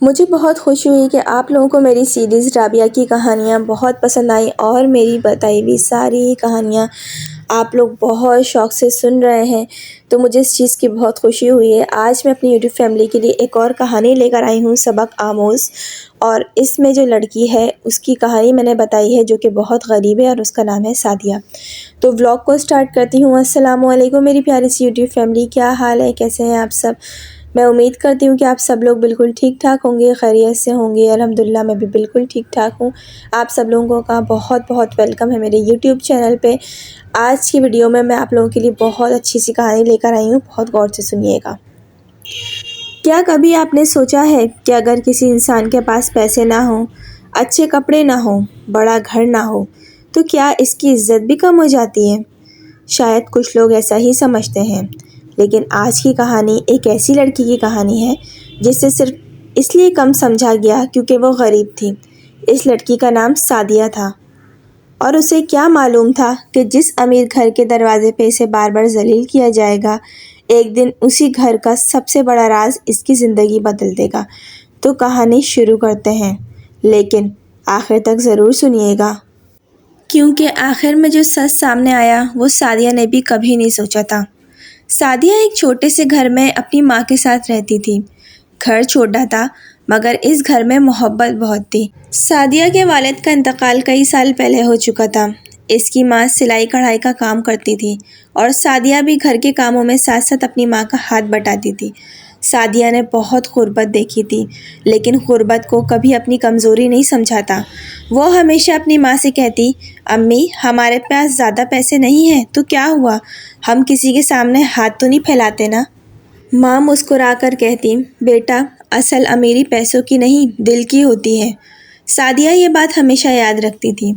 مجھے بہت خوشی ہوئی کہ آپ لوگوں کو میری سیریز رابعہ کی کہانیاں بہت پسند آئیں اور میری بتائی ہوئی ساری کہانیاں آپ لوگ بہت شوق سے سن رہے ہیں، تو مجھے اس چیز کی بہت خوشی ہوئی ہے۔ آج میں اپنی یوٹیوب فیملی کے لیے ایک اور کہانی لے کر آئی ہوں، سبق آموز، اور اس میں جو لڑکی ہے اس کی کہانی میں نے بتائی ہے جو کہ بہت غریب ہے، اور اس کا نام ہے سعدیہ۔ تو ولاگ کو سٹارٹ کرتی ہوں۔ السلام علیکم میری پیاری سی یوٹیوب فیملی، کیا حال ہے، کیسے ہیں آپ سب؟ میں امید کرتی ہوں کہ آپ سب لوگ بالکل ٹھیک ٹھاک ہوں گے، خیریت سے ہوں گے۔ الحمدللہ میں بھی بالکل ٹھیک ٹھاک ہوں۔ آپ سب لوگوں کا بہت بہت ویلکم ہے میرے یوٹیوب چینل پہ۔ آج کی ویڈیو میں آپ لوگوں کے لیے بہت اچھی سی کہانی لے کر آئی ہوں، بہت غور سے سنیے گا۔ کیا کبھی آپ نے سوچا ہے کہ اگر کسی انسان کے پاس پیسے نہ ہوں، اچھے کپڑے نہ ہوں، بڑا گھر نہ ہو، تو کیا اس کی عزت بھی کم ہو جاتی ہے؟ شاید کچھ لوگ ایسا ہی سمجھتے ہیں، لیکن آج کی کہانی ایک ایسی لڑکی کی کہانی ہے جسے صرف اس لیے کم سمجھا گیا کیونکہ وہ غریب تھی۔ اس لڑکی کا نام سعدیہ تھا، اور اسے کیا معلوم تھا کہ جس امیر گھر کے دروازے پہ اسے بار بار ذلیل کیا جائے گا، ایک دن اسی گھر کا سب سے بڑا راز اس کی زندگی بدل دے گا۔ تو کہانی شروع کرتے ہیں، لیکن آخر تک ضرور سنیے گا، کیونکہ آخر میں جو سچ سامنے آیا وہ سعدیہ نے بھی کبھی نہیں سوچا تھا۔ سعدیہ ایک چھوٹے سے گھر میں اپنی ماں کے ساتھ رہتی تھی۔ گھر چھوٹا تھا مگر اس گھر میں محبت بہت تھی۔ سعدیہ کے والد کا انتقال کئی سال پہلے ہو چکا تھا۔ اس کی ماں سلائی کڑھائی کا کام کرتی تھی اور سعدیہ بھی گھر کے کاموں میں ساتھ ساتھ اپنی ماں کا ہاتھ بٹاتی تھی۔ سعدیہ نے بہت غربت دیکھی تھی، لیکن غربت کو کبھی اپنی کمزوری نہیں سمجھا تھا۔ وہ ہمیشہ اپنی ماں سے کہتی، امی ہمارے پاس زیادہ پیسے نہیں ہیں تو کیا ہوا، ہم کسی کے سامنے ہاتھ تو نہیں پھیلاتے نا۔ ماں مسکرا کر کہتی، بیٹا اصل امیری پیسوں کی نہیں دل کی ہوتی ہے۔ سعدیہ یہ بات ہمیشہ یاد رکھتی تھی۔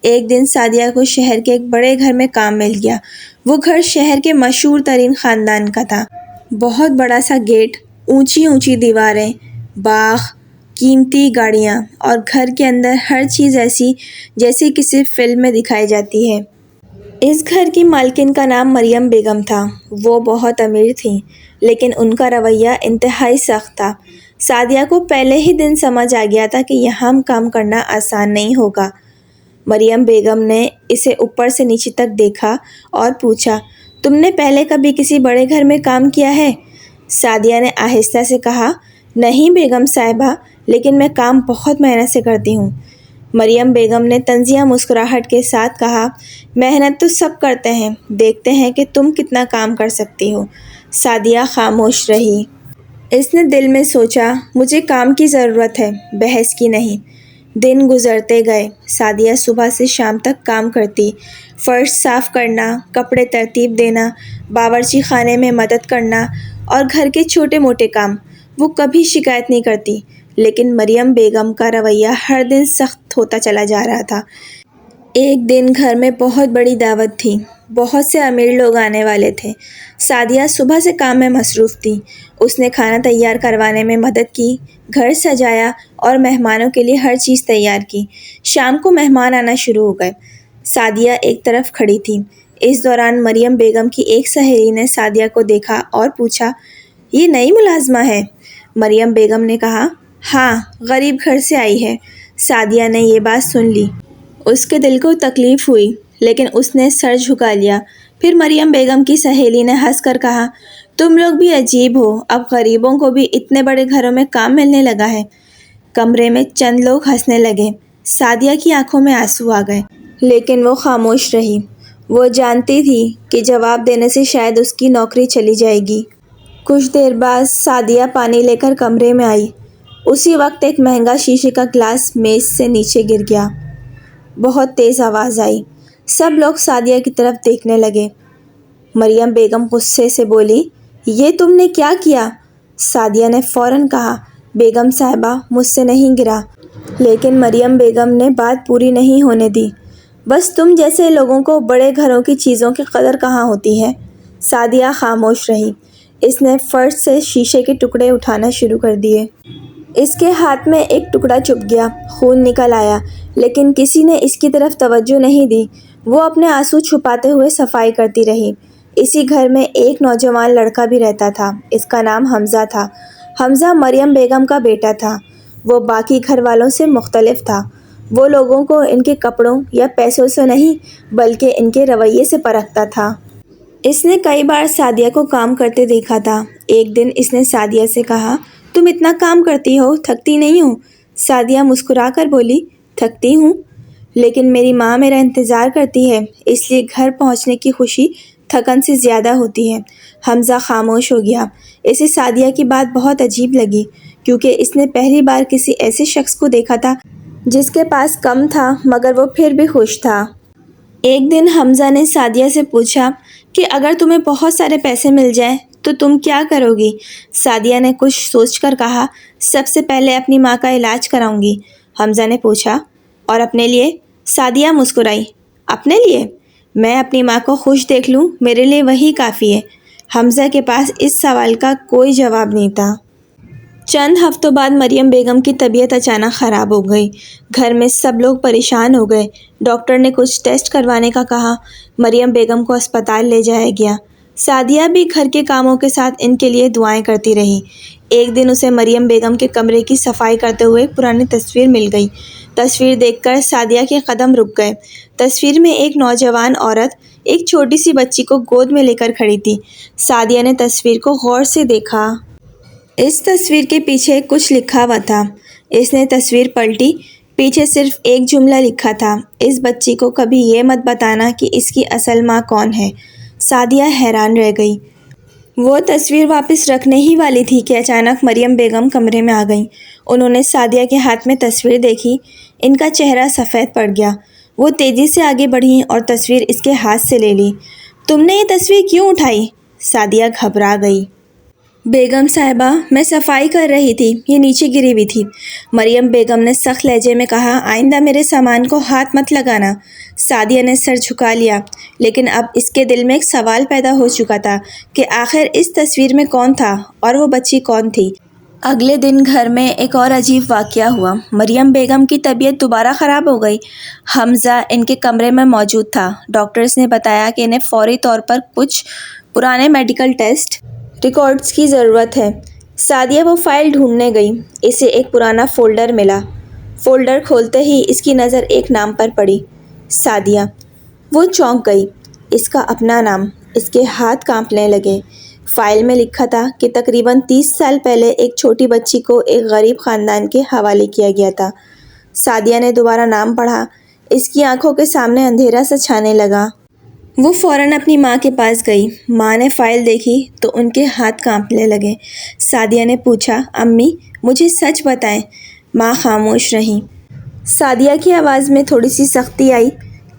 ایک دن سعدیہ کو شہر کے ایک بڑے گھر میں کام مل گیا۔ وہ گھر شہر کے مشہور ترین خاندان کا تھا۔ بہت بڑا سا گیٹ، اونچی اونچی دیواریں، باغ، قیمتی گاڑیاں، اور گھر کے اندر ہر چیز ایسی جیسے کسی فلم میں دکھائی جاتی ہے۔ اس گھر کی مالکن کا نام مریم بیگم تھا۔ وہ بہت امیر تھیں، لیکن ان کا رویہ انتہائی سخت تھا۔ سعدیہ کو پہلے ہی دن سمجھ آ گیا تھا کہ یہاں کام کرنا آسان نہیں ہوگا۔ مریم بیگم نے اسے اوپر سے نیچے تک دیکھا اور پوچھا، تم نے پہلے کبھی کسی بڑے گھر میں کام کیا ہے؟ سعدیہ نے آہستہ سے کہا، نہیں بیگم صاحبہ، لیکن میں کام بہت محنت سے کرتی ہوں۔ مریم بیگم نے طنزیہ مسکراہٹ کے ساتھ کہا، محنت تو سب کرتے ہیں، دیکھتے ہیں کہ تم کتنا کام کر سکتی ہو۔ سعدیہ خاموش رہی۔ اس نے دل میں سوچا، مجھے کام کی ضرورت ہے، بحث کی نہیں۔ دن گزرتے گئے۔ سعدیہ صبح سے شام تک کام کرتی، فرش صاف کرنا، کپڑے ترتیب دینا، باورچی خانے میں مدد کرنا اور گھر کے چھوٹے موٹے کام۔ وہ کبھی شکایت نہیں کرتی، لیکن مریم بیگم کا رویہ ہر دن سخت ہوتا چلا جا رہا تھا۔ ایک دن گھر میں بہت بڑی دعوت تھی، بہت سے امیر لوگ آنے والے تھے۔ سعدیہ صبح سے کام میں مصروف تھی۔ اس نے کھانا تیار کروانے میں مدد کی، گھر سجایا اور مہمانوں کے لیے ہر چیز تیار کی۔ شام کو مہمان آنا شروع ہو گئے۔ سعدیہ ایک طرف کھڑی تھی۔ اس دوران مریم بیگم کی ایک سہیلی نے سعدیہ کو دیکھا اور پوچھا، یہ نئی ملازمہ ہے؟ مریم بیگم نے کہا، ہاں، غریب گھر سے آئی ہے۔ سعدیہ نے یہ بات سن لی۔ اس کے دل کو تکلیف ہوئی، لیکن اس نے سر جھکا لیا۔ پھر مریم بیگم کی سہیلی نے ہنس کر کہا، تم لوگ بھی عجیب ہو، اب غریبوں کو بھی اتنے بڑے گھروں میں کام ملنے لگا ہے۔ کمرے میں چند لوگ ہنسنے لگے۔ سعدیہ کی آنکھوں میں آنسو آ گئے، لیکن وہ خاموش رہی۔ وہ جانتی تھی کہ جواب دینے سے شاید اس کی نوکری چلی جائے گی۔ کچھ دیر بعد سعدیہ پانی لے کر کمرے میں آئی۔ اسی وقت ایک مہنگا شیشے کا گلاس میز سے نیچے گر گیا۔ بہت تیز آواز آئی۔ سب لوگ سعدیہ کی طرف دیکھنے لگے۔ مریم بیگم غصے سے بولی، یہ تم نے کیا کیا؟ سعدیہ نے فوراً کہا، بیگم صاحبہ مجھ سے نہیں گرا۔ لیکن مریم بیگم نے بات پوری نہیں ہونے دی۔ بس تم جیسے لوگوں کو بڑے گھروں کی چیزوں کی قدر کہاں ہوتی ہے؟ سعدیہ خاموش رہی۔ اس نے فرش سے شیشے کے ٹکڑے اٹھانا شروع کر دیے۔ اس کے ہاتھ میں ایک ٹکڑا چبھ گیا، خون نکل آیا، لیکن کسی نے اس کی طرف توجہ نہیں دی۔ وہ اپنے آنسو چھپاتے ہوئے صفائی کرتی رہی۔ اسی گھر میں ایک نوجوان لڑکا بھی رہتا تھا۔ اس کا نام حمزہ تھا۔ حمزہ مریم بیگم کا بیٹا تھا۔ وہ باقی گھر والوں سے مختلف تھا۔ وہ لوگوں کو ان کے کپڑوں یا پیسوں سے نہیں بلکہ ان کے رویے سے پرکھتا تھا۔ اس نے کئی بار سعدیہ کو کام کرتے دیکھا تھا۔ ایک دن اس نے سعدیہ سے کہا، تم اتنا کام کرتی ہو، تھکتی نہیں ہو؟ سعدیہ مسکرا کر بولی، تھکتی ہوں، لیکن میری ماں میرا انتظار کرتی ہے، اس لیے گھر پہنچنے کی خوشی تھکن سے زیادہ ہوتی ہے۔ حمزہ خاموش ہو گیا۔ اسے سعدیہ کی بات بہت عجیب لگی، کیونکہ اس نے پہلی بار کسی ایسے شخص کو دیکھا تھا جس کے پاس کم تھا مگر وہ پھر بھی خوش تھا۔ ایک دن حمزہ نے سعدیہ سے پوچھا کہ اگر تمہیں بہت سارے پیسے مل جائیں تو تم کیا کرو گی؟ سعدیہ نے کچھ سوچ کر کہا، سب سے پہلے اپنی ماں کا علاج کراؤں گی۔ حمزہ نے پوچھا، اور اپنے لیے؟ سعدیہ مسکرائی، اپنے لیے؟ میں اپنی ماں کو خوش دیکھ لوں، میرے لیے وہی کافی ہے۔ حمزہ کے پاس اس سوال کا کوئی جواب نہیں تھا۔ چند ہفتوں بعد مریم بیگم کی طبیعت اچانک خراب ہو گئی۔ گھر میں سب لوگ پریشان ہو گئے۔ ڈاکٹر نے کچھ ٹیسٹ کروانے کا کہا۔ مریم بیگم کو اسپتال لے جایا گیا۔ سعدیہ بھی گھر کے کاموں کے ساتھ ان کے لیے دعائیں کرتی رہی۔ ایک دن اسے مریم بیگم کے کمرے کی صفائی کرتے ہوئے ایک پرانی تصویر مل گئی۔ تصویر دیکھ کر سعدیہ کے قدم رک گئے۔ تصویر میں ایک نوجوان عورت ایک چھوٹی سی بچی کو گود میں لے کر کھڑی تھی۔ سعدیہ نے تصویر کو غور سے دیکھا۔ اس تصویر کے پیچھے کچھ لکھا ہوا تھا۔ اس نے تصویر پلٹی۔ پیچھے صرف ایک جملہ لکھا تھا، اس بچی کو کبھی یہ مت بتانا کہ اس کی اصل ماں کون ہے۔ سعدیہ حیران رہ گئی۔ وہ تصویر واپس رکھنے ہی والی تھی کہ اچانک مریم بیگم کمرے میں آ گئیں۔ انہوں نے سعدیہ کے ہاتھ میں تصویر دیکھی۔ ان کا چہرہ سفید پڑ گیا۔ وہ تیزی سے آگے بڑھیں اور تصویر اس کے ہاتھ سے لے لی۔ تم نے یہ تصویر کیوں اٹھائی؟ سعدیہ گھبرا گئی۔ بیگم صاحبہ، میں صفائی کر رہی تھی، یہ نیچے گری ہوئی تھی۔ مریم بیگم نے سخت لہجے میں کہا، آئندہ میرے سامان کو ہاتھ مت لگانا۔ سعدیہ نے سر جھکا لیا، لیکن اب اس کے دل میں ایک سوال پیدا ہو چکا تھا کہ آخر اس تصویر میں کون تھا اور وہ بچی کون تھی۔ اگلے دن گھر میں ایک اور عجیب واقعہ ہوا۔ مریم بیگم کی طبیعت دوبارہ خراب ہو گئی۔ حمزہ ان کے کمرے میں موجود تھا۔ ڈاکٹرز نے بتایا کہ انہیں فوری طور پر کچھ پرانے میڈیکل ٹیسٹ ریکارڈز کی ضرورت ہے۔ سعدیہ وہ فائل ڈھونڈنے گئی۔ اسے ایک پرانا فولڈر ملا۔ فولڈر کھولتے ہی اس کی نظر ایک نام پر پڑی، سعدیہ۔ وہ چونک گئی۔ اس کا اپنا نام۔ اس کے ہاتھ کانپنے لگے۔ فائل میں لکھا تھا کہ تقریباً 30 سال پہلے ایک چھوٹی بچی کو ایک غریب خاندان کے حوالے کیا گیا تھا۔ سعدیہ نے دوبارہ نام پڑھا۔ اس کی آنکھوں کے سامنے اندھیرا سا چھانے لگا۔ وہ فوراً اپنی ماں کے پاس گئی۔ ماں نے فائل دیکھی تو ان کے ہاتھ کانپنے لگے۔ سعدیہ نے پوچھا، امی مجھے سچ بتائیں۔ ماں خاموش رہیں۔ سعدیہ کی آواز میں تھوڑی سی سختی آئی،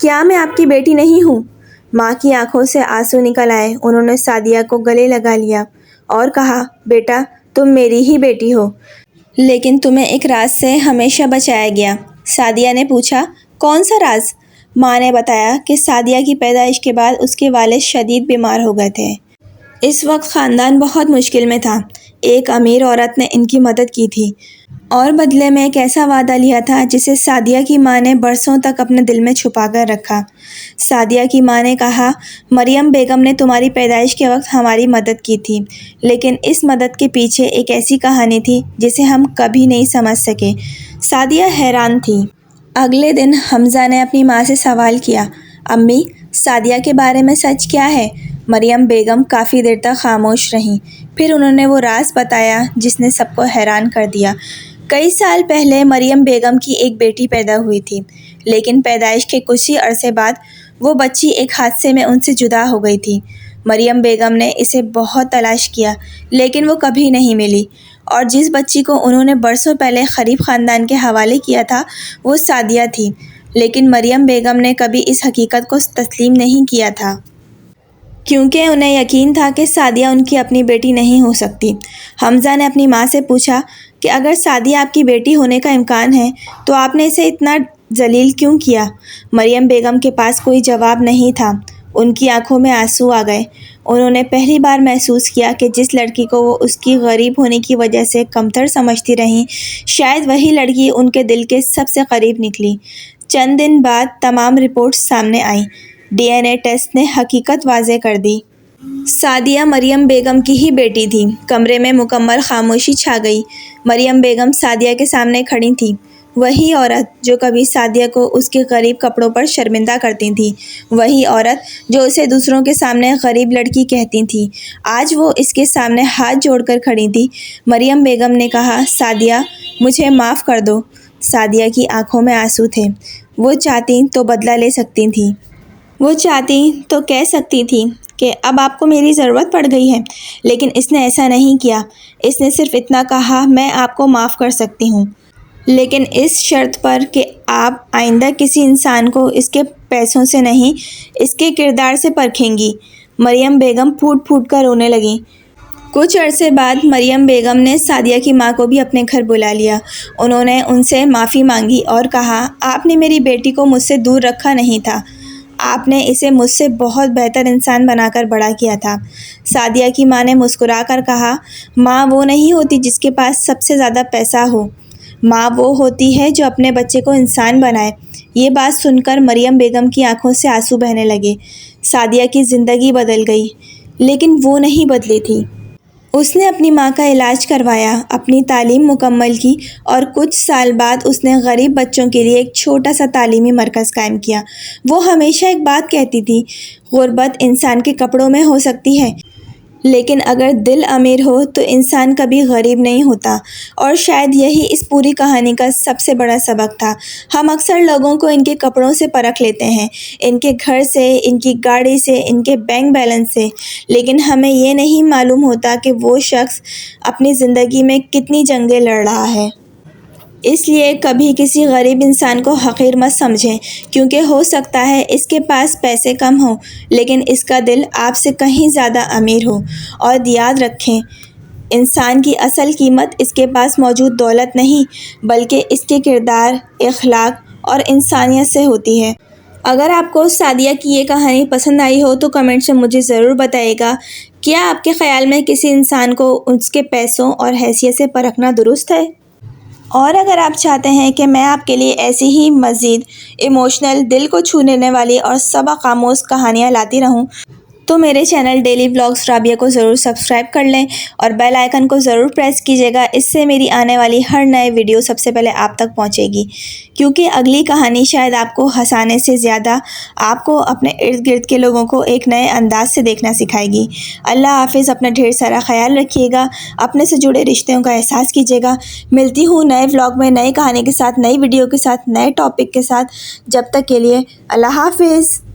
کیا میں آپ کی بیٹی نہیں ہوں؟ ماں کی آنکھوں سے آنسو نکل آئے۔ انہوں نے سعدیہ کو گلے لگا لیا اور کہا، بیٹا تم میری ہی بیٹی ہو، لیکن تمہیں ایک راز سے ہمیشہ بچایا گیا۔ سعدیہ نے پوچھا، کون سا راز؟ ماں نے بتایا کہ سعدیہ کی پیدائش کے بعد اس کے والد شدید بیمار ہو گئے تھے۔ اس وقت خاندان بہت مشکل میں تھا۔ ایک امیر عورت نے ان کی مدد کی تھی اور بدلے میں ایک ایسا وعدہ لیا تھا جسے سعدیہ کی ماں نے برسوں تک اپنے دل میں چھپا کر رکھا۔ سعدیہ کی ماں نے کہا، مریم بیگم نے تمہاری پیدائش کے وقت ہماری مدد کی تھی، لیکن اس مدد کے پیچھے ایک ایسی کہانی تھی جسے ہم کبھی نہیں سمجھ سکے۔ سعدیہ حیران تھی۔ اگلے دن حمزہ نے اپنی ماں سے سوال کیا، امی سعدیہ کے بارے میں سچ کیا ہے؟ مریم بیگم کافی دیر تک خاموش رہیں۔ پھر انہوں نے وہ راز بتایا جس نے سب کو حیران کر دیا۔ کئی سال پہلے مریم بیگم کی ایک بیٹی پیدا ہوئی تھی، لیکن پیدائش کے کچھ ہی عرصے بعد وہ بچی ایک حادثے میں ان سے جدا ہو گئی تھی۔ مریم بیگم نے اسے بہت تلاش کیا، لیکن وہ کبھی نہیں ملی، اور جس بچی کو انہوں نے برسوں پہلے غریب خاندان کے حوالے کیا تھا وہ سعدیہ تھی، لیکن مریم بیگم نے کبھی اس حقیقت کو تسلیم نہیں کیا تھا، کیونکہ انہیں یقین تھا کہ سعدیہ ان کی اپنی بیٹی نہیں ہو سکتی۔ حمزہ نے اپنی ماں سے پوچھا کہ اگر سعدیہ آپ کی بیٹی ہونے کا امکان ہے تو آپ نے اسے اتنا ذلیل کیوں کیا؟ مریم بیگم کے پاس کوئی جواب نہیں تھا۔ ان کی آنکھوں میں آنسو آ گئے۔ انہوں نے پہلی بار محسوس کیا کہ جس لڑکی کو وہ اس کی غریب ہونے کی وجہ سے کمتر سمجھتی رہیں، شاید وہی لڑکی ان کے دل کے سب سے قریب نکلی۔ چند دن بعد تمام رپورٹس سامنے آئیں۔ ڈی این اے ٹیسٹ نے حقیقت واضح کر دی۔ سعدیہ مریم بیگم کی ہی بیٹی تھی۔ کمرے میں مکمل خاموشی چھا گئی۔ مریم بیگم سعدیہ کے سامنے کھڑی تھی، وہی عورت جو کبھی سعدیہ کو اس کے غریب کپڑوں پر شرمندہ کرتی تھی، وہی عورت جو اسے دوسروں کے سامنے غریب لڑکی کہتی تھی، آج وہ اس کے سامنے ہاتھ جوڑ کر کھڑی تھی۔ مریم بیگم نے کہا، سعدیہ مجھے معاف کر دو۔ سعدیہ کی آنکھوں میں آنسو تھے۔ وہ چاہتی تو بدلہ لے سکتی تھی، وہ چاہتی تو کہہ سکتی تھی کہ اب آپ کو میری ضرورت پڑ گئی ہے، لیکن اس نے ایسا نہیں کیا۔ اس نے صرف اتنا کہا، میں آپ کو معاف کر سکتی ہوں، لیکن اس شرط پر کہ آپ آئندہ کسی انسان کو اس کے پیسوں سے نہیں، اس کے کردار سے پرکھیں گی۔ مریم بیگم پھوٹ پھوٹ کر رونے لگیں۔ کچھ عرصے بعد مریم بیگم نے سعدیہ کی ماں کو بھی اپنے گھر بلا لیا۔ انہوں نے ان سے معافی مانگی اور کہا، آپ نے میری بیٹی کو مجھ سے دور رکھا نہیں تھا، آپ نے اسے مجھ سے بہت بہتر انسان بنا کر بڑا کیا تھا۔ سعدیہ کی ماں نے مسکرا کر کہا، ماں وہ نہیں ہوتی جس کے پاس سب سے زیادہ پیسہ ہو، ماں وہ ہوتی ہے جو اپنے بچے کو انسان بنائے۔ یہ بات سن کر مریم بیگم کی آنکھوں سے آنسو بہنے لگے۔ سعدیہ کی زندگی بدل گئی، لیکن وہ نہیں بدلی تھی۔ اس نے اپنی ماں کا علاج کروایا، اپنی تعلیم مکمل کی اور کچھ سال بعد اس نے غریب بچوں کے لیے ایک چھوٹا سا تعلیمی مرکز قائم کیا۔ وہ ہمیشہ ایک بات کہتی تھی، غربت انسان کے کپڑوں میں ہو سکتی ہے، لیکن اگر دل امیر ہو تو انسان کبھی غریب نہیں ہوتا۔ اور شاید یہی اس پوری کہانی کا سب سے بڑا سبق تھا۔ ہم اکثر لوگوں کو ان کے کپڑوں سے پرکھ لیتے ہیں، ان کے گھر سے، ان کی گاڑی سے، ان کے بینک بیلنس سے، لیکن ہمیں یہ نہیں معلوم ہوتا کہ وہ شخص اپنی زندگی میں کتنی جنگیں لڑ رہا ہے۔ اس لیے کبھی کسی غریب انسان کو حقیر مت سمجھیں، کیونکہ ہو سکتا ہے اس کے پاس پیسے کم ہوں، لیکن اس کا دل آپ سے کہیں زیادہ امیر ہو۔ اور یاد رکھیں، انسان کی اصل قیمت اس کے پاس موجود دولت نہیں، بلکہ اس کے کردار، اخلاق اور انسانیت سے ہوتی ہے۔ اگر آپ کو سعدیہ کی یہ کہانی پسند آئی ہو تو کمنٹ سے مجھے ضرور بتائیے گا۔ کیا آپ کے خیال میں کسی انسان کو اس کے پیسوں اور حیثیت سے پرکھنا درست ہے؟ اور اگر آپ چاہتے ہیں کہ میں آپ کے لیے ایسی ہی مزید ایموشنل، دل کو چھو لینے والی اور سبق آموز کہانیاں لاتی رہوں تو میرے چینل ڈیلی ولاگز رابعہ کو ضرور سبسکرائب کر لیں اور بیل آئیکن کو ضرور پریس کیجیے گا۔ اس سے میری آنے والی ہر نئے ویڈیو سب سے پہلے آپ تک پہنچے گی، کیونکہ اگلی کہانی شاید آپ کو ہنسانے سے زیادہ آپ کو اپنے ارد گرد کے لوگوں کو ایک نئے انداز سے دیکھنا سکھائے گی۔ اللہ حافظ، اپنا ڈھیر سارا خیال رکھیے گا، اپنے سے جڑے رشتوں کا احساس کیجیے گا۔ ملتی ہوں نئے ولاگ میں، نئی کہانی کے ساتھ، نئی ویڈیو کے ساتھ، نئے ٹاپک کے ساتھ۔ جب تک کے لیے اللہ حافظ۔